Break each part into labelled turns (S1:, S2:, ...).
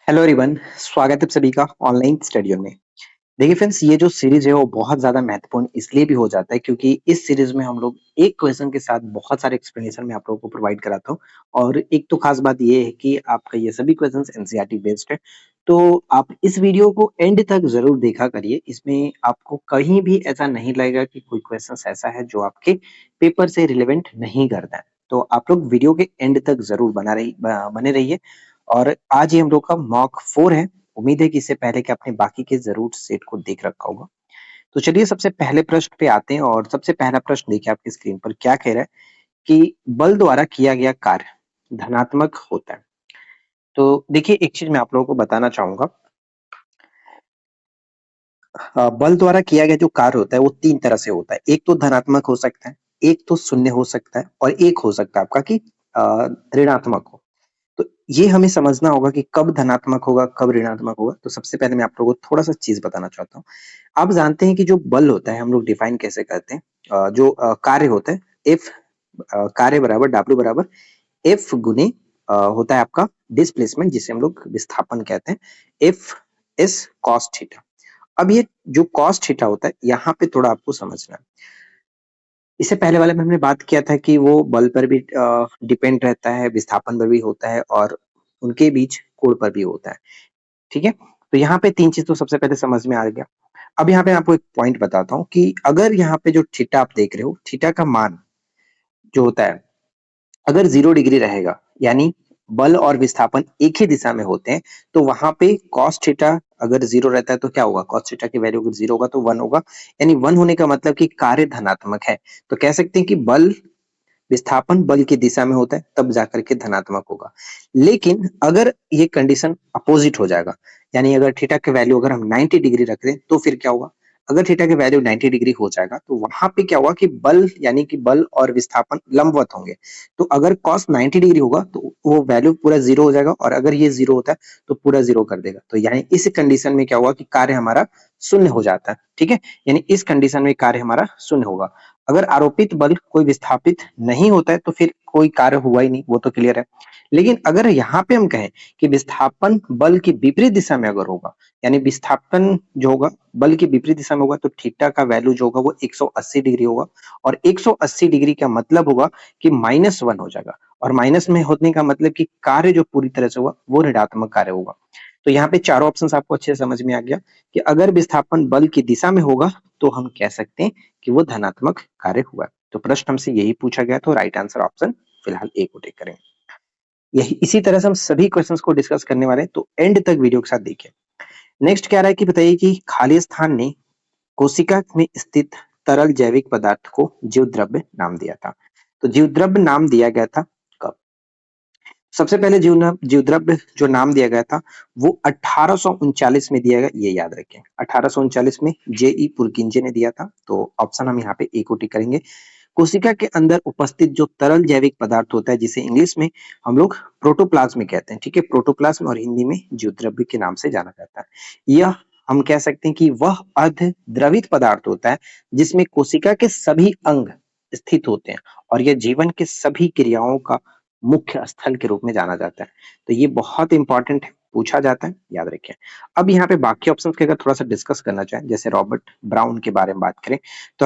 S1: Hello everyone, स्वागत है आप सभी का ऑनलाइन स्टडी में। देखिए फ्रेंड्स, ये जो सीरीज है वो बहुत ज्यादा महत्वपूर्ण इसलिए भी हो जाता है क्योंकि इस सीरीज में हम लोग एक क्वेश्चन के साथ बहुत सारे एक्सप्लेनेशन में आप लोगों को प्रोवाइड कराता हूँ। और एक तो खास बात ये है कि आपका ये सभी क्वेश्चंस एनसीईआरटी बेस्ड है। तो आप इस वीडियो को एंड तक जरूर देखा करिए। इसमें आपको कहीं भी ऐसा नहीं लगेगा कि कोई क्वेश्चन ऐसा है जो आपके पेपर से रिलेवेंट नहीं करता है। तो आप लोग वीडियो के एंड तक जरूर बने रहिए। और आज ही हम लोग का मॉक 4 है। उम्मीद है कि इससे पहले कि आपने बाकी के जरूर सेट को देख रखा होगा। तो चलिए सबसे पहले प्रश्न पे आते हैं और सबसे पहला प्रश्न देखिए आपकी स्क्रीन पर क्या कह रहा है कि बल द्वारा किया गया कार्य धनात्मक होता है। तो देखिए एक चीज मैं आप लोगों को बताना चाहूंगा। बल द्वारा किया गया जो कार्य होता है वो तीन तरह से होता है। एक तो धनात्मक हो सकता है, एक तो शून्य हो सकता है और एक हो सकता है आपका कि ऋणात्मक हो। तो ये हमें समझना होगा कि कब धनात्मक होगा कब ऋणात्मक होगा। तो सबसे पहले मैं आप लोगों को थोड़ा सा चीज बताना चाहता हूँ। आप जानते हैं कि जो बल होता है हम लोग डिफाइन कैसे करते हैं। जो कार्य होता है एफ, कार्य बराबर डब्ल्यू बराबर एफ गुने होता है आपका डिस्प्लेसमेंट, जिसे हम लोग विस्थापन कहते हैं, एफ एस कॉस थीटा। अब ये जो कॉस थीटा होता है यहाँ पे थोड़ा आपको समझना है। इससे पहले वाले में हमने बात किया था कि वो बल पर भी डिपेंड रहता है, विस्थापन पर भी होता है और उनके बीच कोण पर भी होता है। ठीक है, तो यहाँ पे तीन चीज तो सबसे पहले समझ में आ गया। अब यहाँ पे आपको एक पॉइंट बताता हूँ कि अगर यहाँ पे जो थीटा आप देख रहे हो, थीटा का मान जो होता है अगर 0 डिग्री रहेगा, यानी बल और विस्थापन एक ही दिशा में होते हैं, तो वहां पे cos थीटा अगर 0 रहता है तो क्या होगा, cos थीटा की वैल्यू अगर 0 होगा तो 1 होगा। यानी 1 होने का मतलब कि कार्य धनात्मक है। तो कह सकते हैं कि बल विस्थापन बल की दिशा में होता है तब जाकर के धनात्मक होगा। लेकिन अगर ये कंडीशन अपोजिट हो जाएगा, यानी अगर थीटा की वैल्यू अगर हम 90 डिग्री रख दें तो फिर क्या होगा। अगर थीटा की वैल्यू 90 डिग्री हो जाएगा तो वहां पे क्या होगा कि बल यानी कि बल और विस्थापन लंबवत होंगे। तो अगर cos 90 डिग्री होगा तो वो वैल्यू पूरा जीरो हो जाएगा और अगर ये जीरो होता है तो पूरा जीरो कर देगा। तो यानी इस कंडीशन में क्या होगा कि कार्य हमारा शून्य हो जाता है। ठीक है, यानी इस कंडीशन में कार्य हमारा शून्य होगा। अगर आरोपित बल कोई विस्थापित नहीं होता है तो फिर कोई कार्य हुआ ही नहीं, वो तो क्लियर है। लेकिन अगर यहाँ पे हम कहें कि विस्थापन बल की विपरीत दिशा में अगर होगा, यानी विस्थापन जो होगा बल की विपरीत दिशा में होगा, तो थीटा का वैल्यू जो होगा वो 180 डिग्री होगा। और 180 डिग्री का मतलब होगा कि -1 हो जाएगा। और माइनस में होने का मतलब कि कार्य जो पूरी तरह से हुआ वो ऋणात्मक कार्य होगा। तो यहाँ पे चारों ऑप्शन आपको अच्छे से समझ में आ गया कि अगर विस्थापन बल की दिशा में होगा तो हम कह सकते हैं कि वो धनात्मक कार्य हुआ। तो प्रश्न हमसे यही पूछा गया, तो राइट आंसर ऑप्शन फिलहाल ए को टिक करें। यही इसी तरह से हम सभी क्वेश्चंस को डिस्कस करने वाले हैं, तो एंड तक वीडियो के साथ देखिए। नेक्स्ट क्या रहा है कि बताइए कि खाली स्थान ने कोशिका में स्थित तरल जैविक पदार्थ को जीव द्रव्य नाम दिया था। तो जीव द्रव्य नाम दिया गया था कब। सबसे पहले जीव द्रव्य जो नाम दिया गया था वो 1839 में दिया गया, ये याद रखें। 1839 में जेई पुरकिंजे ने दिया था। तो ऑप्शन हम यहाँ पे ए को टिक करेंगे। कोशिका के अंदर उपस्थित जो तरल जैविक पदार्थ होता है जिसे इंग्लिश में हम लोग प्रोटोप्लाज्म कहते हैं। ठीक है, प्रोटोप्लाज्म और हिंदी में जीव द्रव्य के नाम से जाना जाता है। यह हम कह सकते हैं कि वह अर्ध द्रवित पदार्थ होता है जिसमें कोशिका के सभी अंग स्थित होते हैं और यह जीवन के सभी क्रियाओं का मुख्य स्थल के रूप में जाना जाता है। तो ये बहुत इंपॉर्टेंट है, पूछा जाता है, याद रखें। अब यहाँ पे बाकी ऑप्शंस के अगर थोड़ा सा डिस्कस करना चाहें, जैसे रॉबर्ट ब्राउन के बारे में बात करें, तो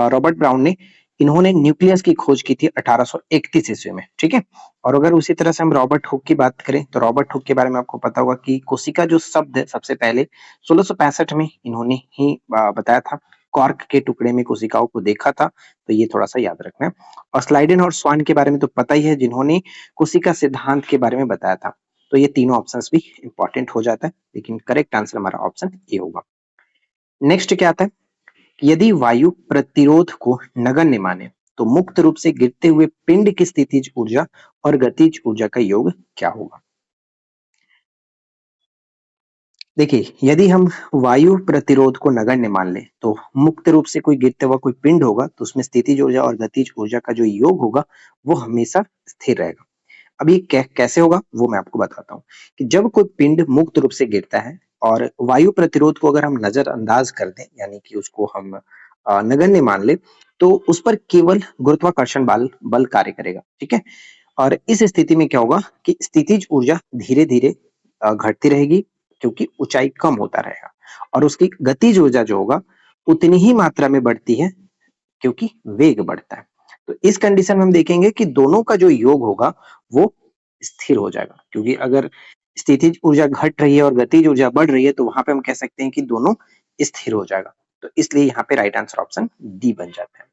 S1: रॉबर्ट ब्राउन ने इन्होंने न्यूक्लियस की खोज की थी 1831 ईस्वी में। ठीक है, और अगर उसी तरह से हम रॉबर्ट हुक की बात करें तो रॉबर्ट हुक के बारे में आपको पता होगा कि कोशिका जो शब्द है सबसे पहले 1665 में इन्होंने ही बताया था। कॉर्क के टुकड़े में कोशिकाओं को देखा था, तो ये थोड़ा सा याद रखना है। और स्लाइडेन और स्वान के बारे में तो पता ही है, जिन्होंने कोशिका सिद्धांत के बारे में बताया था। तो ये तीनों ऑप्शंस भी इंपॉर्टेंट हो जाता है, लेकिन करेक्ट आंसर हमारा ऑप्शन ए होगा। नेक्स्ट क्या आता है, यदि वायु प्रतिरोध को नगण्य माने तो मुक्त रूप से गिरते हुए पिंड की स्थितिज ऊर्जा और गतिज ऊर्जा का योग क्या होगा। देखिए, यदि हम वायु प्रतिरोध को नगण्य मान लें तो मुक्त रूप से कोई गिरते हुआ कोई पिंड होगा तो उसमें स्थितिज ऊर्जा और गतिज ऊर्जा का जो योग होगा वो हमेशा स्थिर रहेगा। अब ये कैसे होगा वो मैं आपको बताता हूँ कि जब कोई पिंड मुक्त रूप से गिरता है और वायु प्रतिरोध को अगर हम नजरअंदाज कर दें, यानी कि उसको हम नगण्य मान ले, तो उस पर केवल गुरुत्वाकर्षण बल बल कार्य करेगा। ठीक है, और इस स्थिति में क्या होगा कि स्थितिज ऊर्जा धीरे धीरे घटती रहेगी क्योंकि ऊंचाई कम होता रहेगा, और उसकी गतिज ऊर्जा जो होगा उतनी ही मात्रा में बढ़ती है क्योंकि वेग बढ़ता है। तो इस कंडीशन में हम देखेंगे कि दोनों का जो योग होगा वो स्थिर हो जाएगा, क्योंकि अगर स्थितिज ऊर्जा घट रही है और गतिज ऊर्जा बढ़ रही है तो वहां पे हम कह सकते हैं कि दोनों स्थिर हो जाएगा। तो इसलिए यहाँ पे राइट आंसर ऑप्शन डी बन जाता है।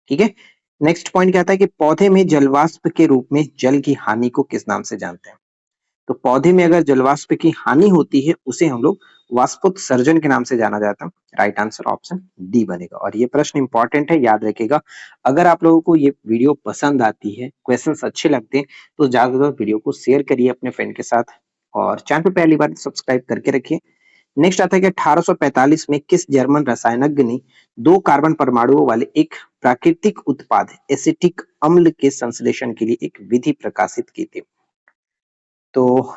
S1: ठीक है, नेक्स्ट पॉइंट क्या आता है कि पौधे में जलवाष्प के रूप में जल की हानि को किस नाम से जानते हैं? तो पौधे में अगर जलवाष्प की हानि होती है उसे हम लोग वाष्पोत्सर्जन के नाम से जाना जाता है। राइट आंसर ऑप्शन डी बनेगा, और ये प्रश्न इंपॉर्टेंट है, याद रखिएगा। अगर आप लोगों को ये वीडियो पसंद आती है, क्वेश्चंस अच्छे लगते हैं, तो ज्यादा से ज्यादा वीडियो को शेयर करिए अपने फ्रेंड के साथ, और चैनल पे पहली बार सब्सक्राइब करके रखिए। नेक्स्ट आता है कि 1845 में किस जर्मन रसायनज्ञ ने 2 कार्बन परमाणुओं वाले एक प्राकृतिक उत्पाद एसिटिक अम्ल के संश्लेषण के लिए एक विधि प्रकाशित की थी? तो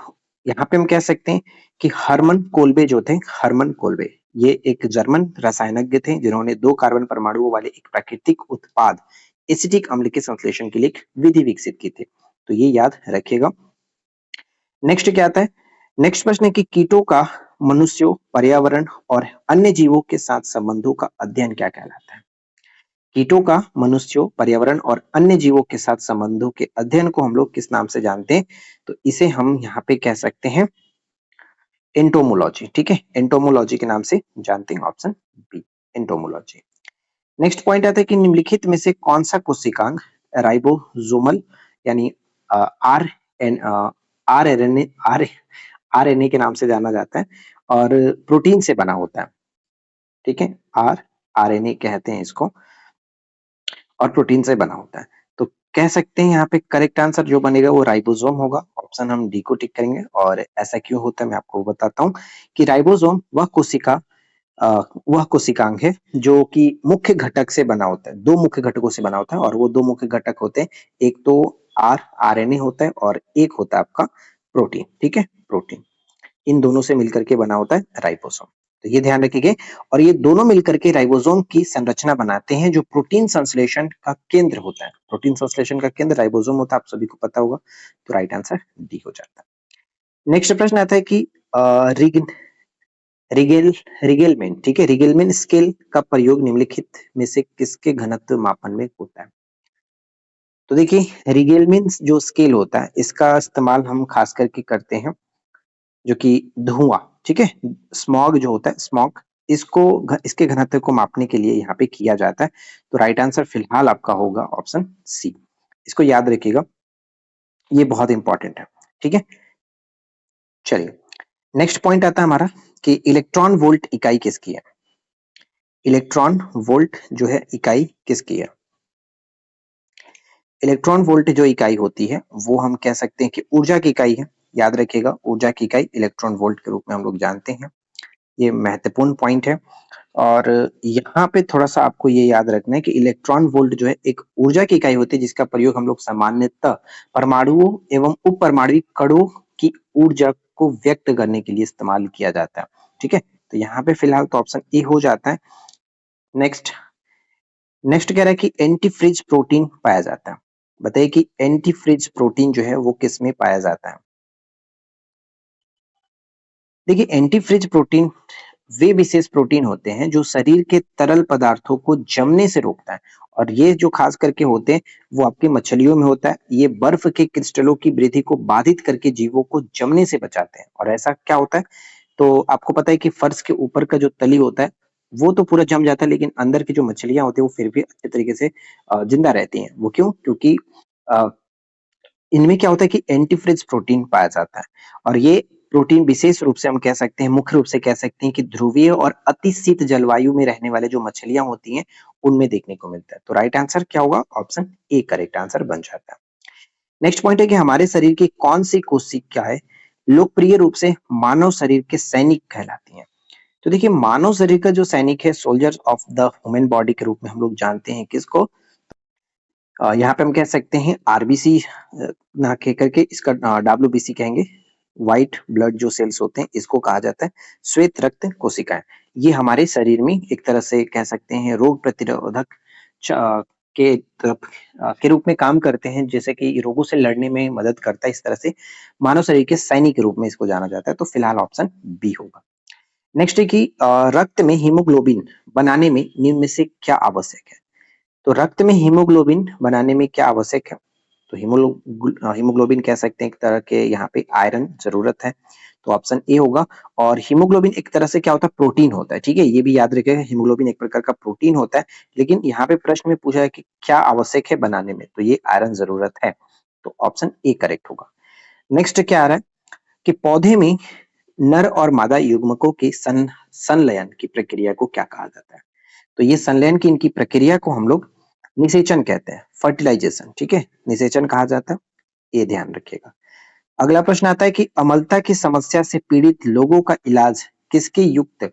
S1: यहाँ पे हम कह सकते हैं कि हरमन कोलबे जो थे, हरमन कोलबे, ये एक जर्मन रसायनज्ञ थे जिन्होंने 2 कार्बन परमाणुओं वाले एक प्राकृतिक उत्पाद एसिटिक अम्ल के संश्लेषण के लिए एक विधि विकसित की थी। तो ये याद रखिएगा। नेक्स्ट क्या आता है? नेक्स्ट प्रश्न है कि कीटों का मनुष्यों, पर्यावरण और अन्य जीवों के साथ संबंधों का अध्ययन क्या कहलाता है? कीटों का मनुष्यों, पर्यावरण और अन्य जीवों के साथ संबंधों के अध्ययन को हम लोग किस नाम से जानते हैं? तो इसे हम यहाँ पे कह सकते हैं एंटोमोलॉजी। ठीक है, एंटोमोलॉजी के नाम से जानते हैं, option B entomology. Next point आता है कि निम्नलिखित में से कौन सा कोशिकांग राइबोसोमल यानी R N R N A R N A के नाम से जाना जाता है और प्रोटीन से बना होता है। ठीक है, आर एन ए कहते हैं इसको, और प्रोटीन से बना होता है। तो कह सकते हैं यहाँ पे करेक्ट आंसर जो बनेगा वो राइबोसोम होगा। ऑप्शन हम डी को टिक करेंगे, और ऐसा क्यों होता है मैं आपको बताता हूँ कि राइबोसोम वह कोशिकांग है जो कि मुख्य घटक से बना होता है, 2 मुख्य घटकों से बना होता है, और वो 2 मुख्य घटक होते हैं, एक तो आरएनए होता है और एक होता है आपका प्रोटीन। ठीक है, प्रोटीन, इन दोनों से मिलकर के बना होता है राइबोसोम। तो ये ध्यान रखिए, और ये दोनों मिलकर के राइबोसोम की संरचना बनाते हैं जो प्रोटीन संश्लेषण का केंद्र होता है। प्रोटीन संश्लेषण का केंद्र राइबोसोम होता है, आप सभी को पता होगा। तो राइट आंसर डी हो जाता है। नेक्स्ट प्रश्न आता है कि रिग रिगेल रिगेलमेन, ठीक है, रिगेलमेन स्केल का प्रयोग निम्नलिखित में से किसके घनत्व मापन में होता है? तो देखिए, रिगेलमेन जो स्केल होता है इसका इस्तेमाल हम खास करके करते हैं जो कि धुआं, ठीक है, स्मॉग जो होता है, स्मॉग, इसके घनत्व को मापने के लिए यहाँ पे किया जाता है। तो राइट आंसर फिलहाल आपका होगा ऑप्शन सी। इसको याद रखिएगा, ये बहुत इंपॉर्टेंट है। ठीक है, चलिए नेक्स्ट पॉइंट आता है हमारा कि इलेक्ट्रॉन वोल्ट इकाई किसकी है? इलेक्ट्रॉन वोल्ट जो है इकाई किसकी है? इलेक्ट्रॉन वोल्ट जो इकाई होती है वो हम कह सकते हैं कि ऊर्जा की इकाई है। याद रखिएगा, ऊर्जा की इकाई इलेक्ट्रॉन वोल्ट के रूप में हम लोग जानते हैं। ये महत्वपूर्ण पॉइंट है, और यहाँ पे थोड़ा सा आपको ये याद रखना है कि इलेक्ट्रॉन वोल्ट जो है एक ऊर्जा की इकाई होती है जिसका प्रयोग हम लोग सामान्यतः परमाणुओं एवं उप परमाणविक कणों की ऊर्जा को व्यक्त करने के लिए इस्तेमाल किया जाता है। ठीक है, तो यहाँ पे फिलहाल तो ऑप्शन ए हो जाता है। नेक्स्ट नेक्स्ट कह रहा है कि एंटीफ्रिज प्रोटीन पाया जाता है। बताइए कि एंटीफ्रिज प्रोटीन जो है वो किस में पाया जाता है? देखिए, एंटीफ्रिज प्रोटीन वे विशेष प्रोटीन होते हैं जो शरीर के तरल पदार्थों को जमने से रोकता है, और ये जो खास करके होते हैं वो आपके मछलियों में होता है। ये बर्फ के क्रिस्टलों की वृद्धि को बाधित करके जीवों को जमने से बचाते हैं। और ऐसा क्या होता है, तो आपको पता है कि फर्श के ऊपर का जो तली होता है वो तो पूरा जम जाता है, लेकिन अंदर की जो मछलियां होती है वो फिर भी अच्छे तरीके से जिंदा रहती हैं। वो क्यों? क्योंकि अ, इनमें क्या होता है कि एंटीफ्रिज प्रोटीन पाया जाता है, और ये प्रोटीन विशेष रूप से हम कह सकते हैं, मुख्य रूप से कह सकते हैं कि ध्रुवीय और अति शीत जलवायु में रहने वाले जो मछलियां होती हैं उनमें देखने को मिलता है। तो राइट आंसर क्या होगा? ऑप्शन ए करेक्ट आंसर बन जाता है। नेक्स्ट पॉइंट है कि हमारे शरीर की कौन सी कोशिकाएं लोकप्रिय रूप से मानव शरीर के सैनिक कहलाती हैं? तो देखिए, मानव शरीर का जो सैनिक है, soldiers of the human body के रूप में हम लोग जानते हैं किसको? यहाँ पे हम कह सकते हैं आरबीसी ना कह करके इसका डब्ल्यूबीसी कहेंगे। व्हाइट ब्लड जो सेल्स होते हैं इसको कहा जाता है श्वेत रक्त कोशिकाएं। ये हमारे शरीर में एक तरह से कह सकते हैं रोग प्रतिरोधक के तरफ के रूप में काम करते हैं, जैसे कि रोगों से लड़ने में मदद करता है। इस तरह से मानव शरीर के सैनिक के रूप में इसको जाना जाता है। तो फिलहाल ऑप्शन बी होगा। नेक्स्ट है कि रक्त में हीमोग्लोबिन बनाने में निम्न में से क्या आवश्यक है? तो रक्त में हीमोग्लोबिन बनाने में क्या आवश्यक है? तो हीमोग्लोबिन कह सकते हैं एक तरह के, यहाँ पे आयरन जरूरत है, तो ऑप्शन ए होगा। और हीमोग्लोबिन एक तरह से क्या होता है, प्रोटीन होता है, ठीक है, ये भी याद रखिएगा, हीमोग्लोबिन एक प्रकार का प्रोटीन होता है। लेकिन यहाँ पे प्रश्न में पूछा है कि क्या आवश्यक है बनाने में, तो ये आयरन जरूरत है, तो ऑप्शन ए करेक्ट होगा। नेक्स्ट क्या आ रहा है कि पौधे में नर और मादा युग्मकों के संलयन की प्रक्रिया को क्या कहा जाता है? तो ये संलयन की इनकी प्रक्रिया को हम लोग निषेचन कहते हैं, फर्टिलाइजेशन, ठीक है, निषेचन कहा जाता है, ये ध्यान रखिएगा। अगला प्रश्न आता है कि अम्लता की समस्या से पीड़ित लोगों का इलाज किसके युक्त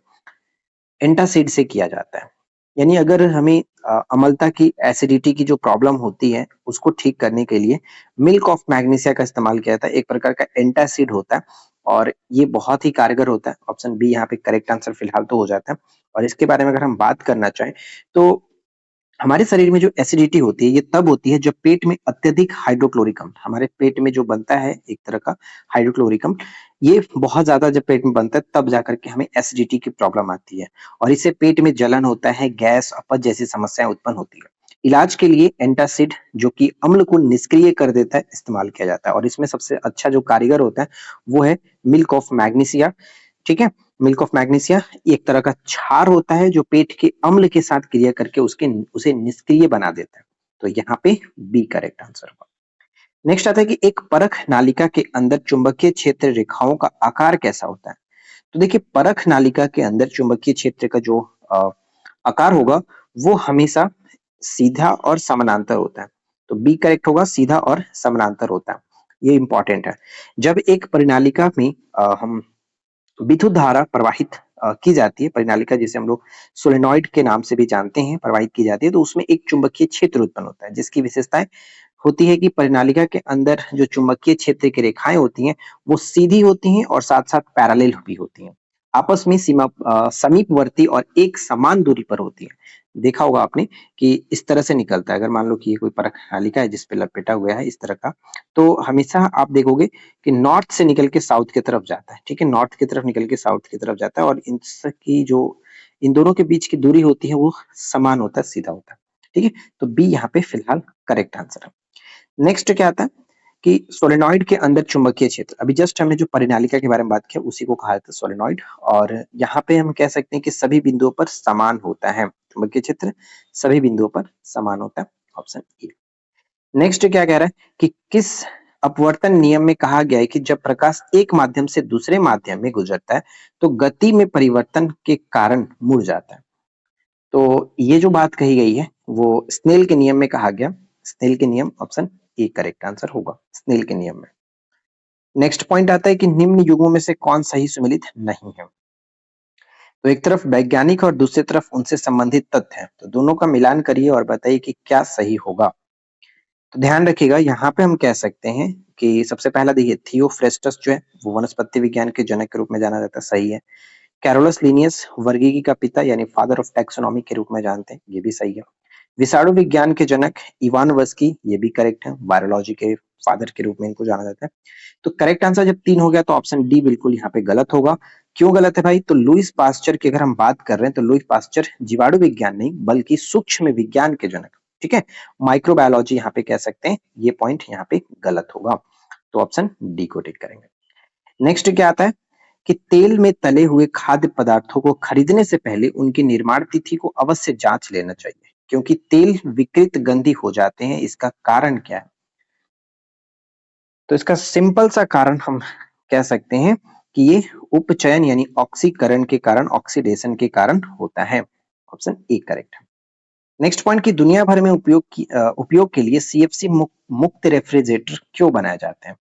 S1: एंटासिड से किया जाता है? यानी अगर हमें अम्लता की, एसिडिटी की जो प्रॉब्लम होती है उसको ठीक करने के लिए मिल्क ऑफ मैग्नीशिया का इस्तेमाल किया जाता है, एक प्रकार का एंटासिड होता है और ये बहुत ही कारगर होता है। ऑप्शन बी यहाँ पे करेक्ट आंसर फिलहाल तो हो जाता है। और इसके बारे में अगर हम बात करना चाहें तो हमारे शरीर में जो एसिडिटी होती है ये तब होती है जब पेट में अत्यधिक हाइड्रोक्लोरिक अम्ल, हमारे पेट में जो बनता है एक तरह का हाइड्रोक्लोरिक अम्ल, ये बहुत ज्यादा जब पेट में बनता है तब जाकर के हमें एसिडिटी की प्रॉब्लम आती है और इससे पेट में जलन होता है, गैस, अपच जैसी समस्याएं उत्पन्न होती है। इलाज के लिए एंटासिड जो कि अम्ल को निष्क्रिय कर देता है इस्तेमाल किया जाता है और इसमें सबसे अच्छा जो कारीगर होता है वो है मिल्क ऑफ मैग्नीशिया, ठीक है। मिल्क ऑफ मैग्नीशिया एक तरह का क्षार होता है जो पेट के अम्ल के साथ क्रिया करके उसे निष्क्रिय बना देता है, तो यहाँ पे बी करेक्ट आंसर होगा। नेक्स्ट आता है कि एक परख नालिका के अंदर चुंबकीय क्षेत्र रेखाओं का आकार कैसा होता है? तो देखिए परख नालिका के अंदर चुंबकीय क्षेत्र का जो आकार होगा वो हमेशा सीधा और समानांतर होता है, तो बी करेक्ट होगा, सीधा और समानांतर होता है, ये इंपॉर्टेंट है। जब एक परिनालिका में हम विद्युत धारा प्रवाहित की जाती है, परिनालिका जिसे हम लोग सोलेनॉइड के नाम से भी जानते हैं, प्रवाहित की जाती है, तो उसमें एक चुंबकीय क्षेत्र उत्पन्न होता है जिसकी विशेषताएं होती है कि परिनालिका के अंदर जो चुंबकीय क्षेत्र की रेखाएं होती हैं वो सीधी होती हैं और साथ साथ पैरेलल भी होती हैं, आपस में समीपवर्ती और एक समान दूरी पर होती है। देखा होगा आपने कि इस तरह से निकलता है, अगर मान लो कि ये कोई परिनालिका है जिसपे लपेटा हुआ है इस तरह का, तो हमेशा आप देखोगे कि नॉर्थ से निकल के साउथ की तरफ जाता है, ठीक है, नॉर्थ की तरफ निकल के साउथ की तरफ जाता है और इन दोनों के बीच की दूरी होती है वो समान होता है, सीधा होता है, ठीक है, तो बी यहाँ पे फिलहाल करेक्ट आंसर है। नेक्स्ट क्या आता है कि सोलेनॉइड के अंदर चुंबकीय क्षेत्र, अभी जस्ट हमने जो परिनालिका के बारे में बात किया उसी को कहा जाता है सोलेनॉइड, और यहाँ पे हम कह सकते हैं कि सभी बिंदुओं पर समान होता है, चुंबकीय क्षेत्र सभी बिंदुओं पर समान होता है, ऑप्शन ए। नेक्स्ट क्या कह रहा है कि किस अपवर्तन नियम में कहा गया है कि जब प्रकाश एक माध्यम से दूसरे माध्यम में गुजरता है तो गति में परिवर्तन के कारण मुड़ जाता है? तो ये जो बात कही गई है वो स्नेल के नियम में कहा गया, स्नेल के नियम, ऑप्शन ए करेक्ट आंसर होगा, स्नेल के नियम में। नेक्स्ट पॉइंट आता है कि निम्न युगों में से कौन सही सुमेलित नहीं है? तो एक तरफ वैज्ञानिक और दूसरी तरफ उनसे संबंधित तथ्य है, तो दोनों का मिलान करिए और बताइए कि क्या सही होगा। तो ध्यान रखिएगा यहाँ पे हम कह सकते हैं कि सबसे पहला देखिए थियोफ्रेस्टस जो है वो वनस्पति विज्ञान के जनक के रूप में जाना जाता है, सही है। कैरोलस लिनियस वर्गीकी का पिता यानी फादर ऑफ टैक्सोनॉमी के रूप में जानते हैं, ये भी सही है। विषाणु विज्ञान के जनक इवान वस्की, ये भी करेक्ट है, वायरोलॉजी के फादर के रूप में इनको जाना जाता है। तो करेक्ट आंसर जब 3 हो गया तो ऑप्शन डी बिल्कुल यहाँ पे गलत होगा। क्यों गलत है भाई? तो लुईस पास्चर की अगर हम बात कर रहे हैं तो लुईस पास्चर जीवाणु विज्ञान नहीं बल्कि सूक्ष्म विज्ञान के जनक, ठीक है, माइक्रोबायोलॉजी यहाँ पे कह सकते हैं, ये पॉइंट यहाँ पे गलत होगा, तो ऑप्शन डी को टिक करेंगे। नेक्स्ट क्या आता है कि तेल में तले हुए खाद्य पदार्थों को खरीदने से पहले उनकी निर्माण तिथि को अवश्य जांच लेना चाहिए क्योंकि तेल विकृत गंधी हो जाते हैं, इसका कारण क्या है? तो इसका सिंपल सा कारण हम कह सकते हैं कि ये उपचयन यानी ऑक्सीकरण के कारण, ऑक्सीडेशन के कारण होता है, ऑप्शन ए करेक्ट है। नेक्स्ट पॉइंट की दुनिया भर में उपयोग के लिए सीएफसी मुक्त रेफ्रिजरेटर क्यों बनाए जाते हैं?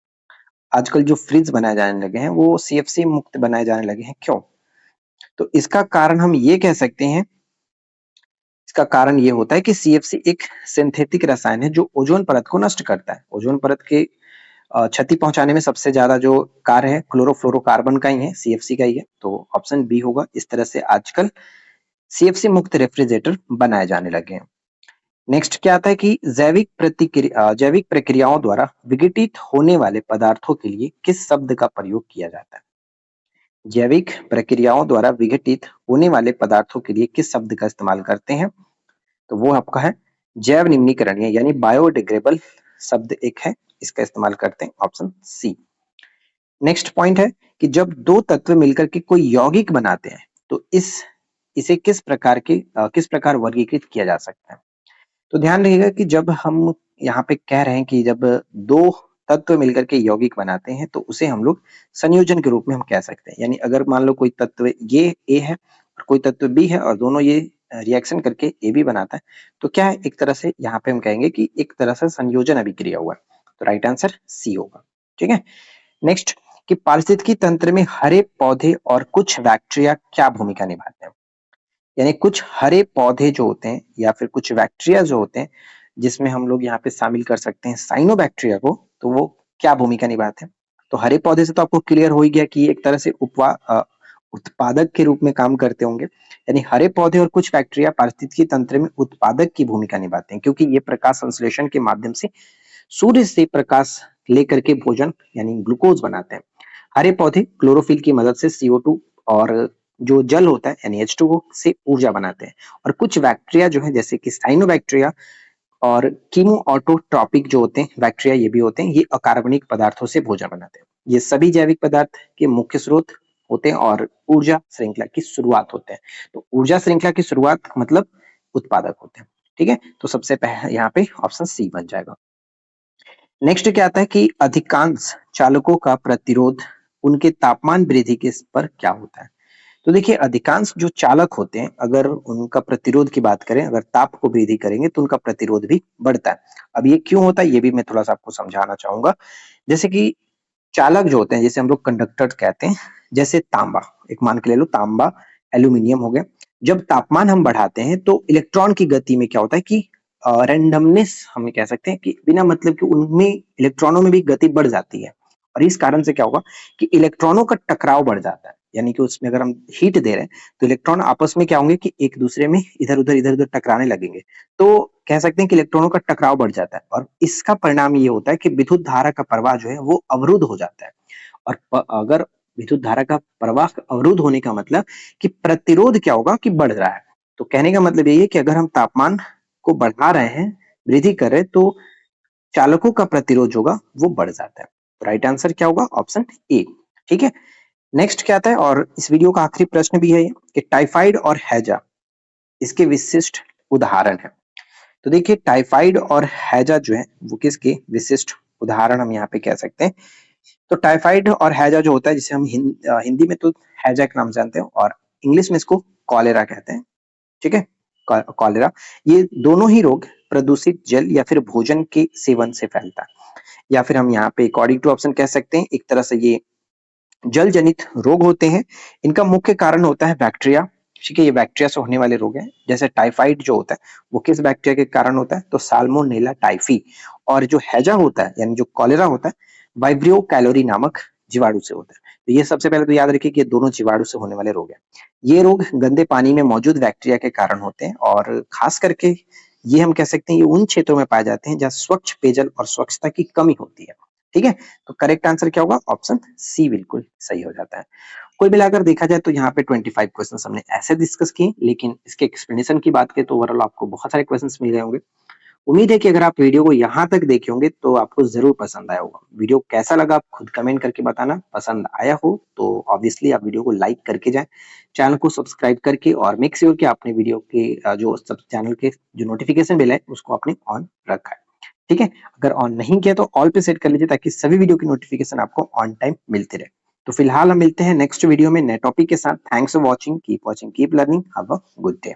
S1: आजकल जो फ्रिज बनाए जाने लगे हैं वो सीएफसी मुक्त बनाए जाने लगे हैं, क्यों? तो इसका कारण हम ये कह सकते हैं, इसका कारण ये होता है कि सीएफसी एक सिंथेटिक रसायन है जो ओजोन परत को नष्ट करता है, ओजोन परत के क्षति पहुंचाने में सबसे ज्यादा जो कार्य है क्लोरोफ्लोरोकार्बन का ही है, सीएफसी का ही है, तो ऑप्शन बी होगा। इस तरह से आजकल सीएफसी मुक्त रेफ्रिजरेटर बनाए जाने लगे हैं। नेक्स्ट क्या आता है कि जैविक प्रक्रियाओं द्वारा विघटित होने वाले पदार्थों के लिए किस शब्द का प्रयोग किया जाता है? जैविक प्रक्रियाओं द्वारा विघटित होने वाले पदार्थों के लिए किस शब्द का इस्तेमाल करते हैं? तो वो आपका है जैव निम्नीकरणीय यानी बायोडिग्रेडेबल शब्द एक है, इसका इस्तेमाल करते हैं ऑप्शन सी। नेक्स्ट पॉइंट है कि जब दो तत्व मिलकर के कोई यौगिक बनाते हैं तो इसे किस प्रकार वर्गीकृत किया जा सकता है? तो ध्यान रखिएगा कि जब हम यहाँ पे कह रहे हैं कि जब दो तत्व मिलकर के यौगिक बनाते हैं तो उसे हम लोग संयोजन के रूप में हम कह सकते हैं। यानी अगर मान लो कोई तत्व ये ए है और कोई तत्व बी है और दोनों ये रिएक्शन करके ए बी बनाता है तो क्या है, एक तरह से यहाँ पे हम कहेंगे कि एक तरह से संयोजन अभिक्रिया हुआ। तो राइट आंसर सी होगा। ठीक है। नेक्स्ट कि पारिस्थितिकी तंत्र में हरे पौधे और कुछ बैक्टीरिया क्या भूमिका निभाते हैं? यानी कुछ हरे पौधे जो होते हैं या फिर कुछ बैक्टीरिया जो होते हैं जिसमें हम लोग यहाँ पे शामिल कर सकते हैं साइनोबैक्टीरिया को, तो वो क्या भूमिका निभाते हैं? तो हरे पौधे से तो आपको क्लियर हो ही गया कि एक तरह से उत्पादक के रूप में काम करते होंगे। यानी हरे पौधे और कुछ बैक्टीरिया पारिस्थितिकी तंत्र में उत्पादक की भूमिका निभाते हैं क्योंकि ये प्रकाश संश्लेषण के माध्यम से सूर्य से प्रकाश लेकर के भोजन यानी ग्लूकोज बनाते हैं। हरे पौधे क्लोरोफिल की मदद से CO2 और जो जल होता है यानी H2O से ऊर्जा बनाते हैं। और कुछ बैक्टीरिया जो है जैसे कि साइनोबैक्टीरिया और कीमोऑटोट्रॉपिक जो होते हैं बैक्टीरिया ये भी होते हैं, ये अकार्बनिक पदार्थों से भोजन बनाते हैं। ये सभी जैविक पदार्थ के मुख्य स्रोत होते हैं और ऊर्जा श्रृंखला की शुरुआत होते हैं। तो ऊर्जा श्रृंखला की शुरुआत मतलब उत्पादक होते हैं। ठीक है, तो सबसे पहले यहाँ पे ऑप्शन सी बन जाएगा। नेक्स्ट क्या आता है कि अधिकांश चालकों का प्रतिरोध उनके तापमान वृद्धि के पर क्या होता है? तो देखिए अधिकांश जो चालक होते हैं अगर उनका प्रतिरोध की बात करें, अगर ताप को वृद्धि करेंगे तो उनका प्रतिरोध भी बढ़ता है। अब ये क्यों होता है ये भी मैं थोड़ा सा आपको समझाना चाहूंगा। जैसे कि चालक जो होते हैं जैसे हम लोग कंडक्टर कहते हैं, जैसे तांबा, एक मान के ले लो तांबा एल्यूमिनियम हो गया। जब तापमान हम बढ़ाते हैं तो इलेक्ट्रॉन की गति में क्या होता है कि रैंडमनेस हम कह सकते हैं कि बिना मतलब कि उनमें इलेक्ट्रॉनों में भी गति बढ़ जाती है। और इस कारण से क्या होगा कि इलेक्ट्रॉनों का टकराव बढ़ जाता है। यानी कि उसमें अगर हम हीट दे रहे हैं तो इलेक्ट्रॉन आपस में क्या होंगे कि एक दूसरे में इधर-उधर टकराने लगेंगे। तो कह सकते हैं कि इलेक्ट्रॉनों का टकराव बढ़ जाता है और इसका परिणाम ये होता है कि विद्युत धारा का प्रवाह जो है वो अवरुद्ध हो जाता है। और अगर विद्युत धारा का प्रवाह अवरुद्ध होने का मतलब कि प्रतिरोध क्या होगा कि बढ़ रहा है। तो कहने का मतलब यही है कि अगर हम तापमान को बढ़ा रहे हैं, वृद्धि कर रहे हैं तो चालकों का प्रतिरोध जो होगा वो बढ़ जाता है। राइट आंसर क्या होगा? Option A. ठीक है। नेक्स्ट क्या आता है और इस वीडियो का आखिरी प्रश्न भी है ये कि टाइफाइड और हैजा इसके विशिष्ट उदाहरण है। तो देखिए टाइफाइड और हैजा जो है वो किसके विशिष्ट उदाहरण हम यहाँ पे कह सकते हैं। तो टाइफाइड और हैजा जो होता है जिसे हम हिंदी में तो हैजा के नाम से जानते हैं और इंग्लिश में इसको कॉलेरा कहते हैं। ठीक है, कॉलेरा, ये दोनों ही रोग प्रदूषित जल या फिर भोजन के सेवन से फैलता है। या फिर हम यहाँ पे अकॉर्डिंग टू ऑप्शन कह सकते हैं एक तरह से ये जल जनित रोग होते हैं। इनका मुख्य कारण होता है बैक्टीरिया। ठीक है, ये बैक्टीरिया से होने वाले रोग हैं। जैसे टाइफाइड जो होता है वो किस बैक्टीरिया के कारण होता है? तो साल्मोनेला टाइफी। और जो हैजा होता है यानी जो कॉलेरा होता है वाइब्रियो कैलोरी नामक जीवाणु से होता है। तो ये सबसे पहले तो याद रखिए कि ये दोनों जीवाणु से होने वाले रोग हैं। ये रोग गंदे पानी में मौजूद बैक्टीरिया के कारण होते हैं और खास करके ये हम कह सकते हैं ये उन क्षेत्रों में पाए जाते हैं जहाँ स्वच्छ पेयजल और स्वच्छता की कमी होती है। ठीक है, तो करेक्ट आंसर क्या होगा? ऑप्शन सी बिल्कुल सही हो जाता है। कुल मिलाकर देखा जाए तो यहाँ पे 25 क्वेश्चंस हमने ऐसे डिस्कस किए, लेकिन इसके एक्सप्लेनेशन की बात करें तो ओवरऑल आपको बहुत सारे क्वेश्चंस मिल गए होंगे। उम्मीद है कि अगर आप वीडियो को यहाँ तक देखे होंगे तो आपको जरूर पसंद आया होगा। वीडियो कैसा लगा आप खुद कमेंट करके बताना। पसंद आया हो तो ऑब्वियसली आप वीडियो को लाइक करके जाएं, चैनल को सब्सक्राइब करके और मेक श्योर कि आपने वीडियो के जो सब चैनल के जो नोटिफिकेशन बेल है उसको आपने ऑन रखा है। ठीक है, अगर ऑन नहीं किया तो ऑल पे सेट कर लीजिए ताकि सभी वीडियो की नोटिफिकेशन आपको ऑन टाइम मिलती रहे। तो फिलहाल हम मिलते हैं नेक्स्ट वीडियो में नए टॉपिक के साथ। Thanks for watching, keep learning, have a good day.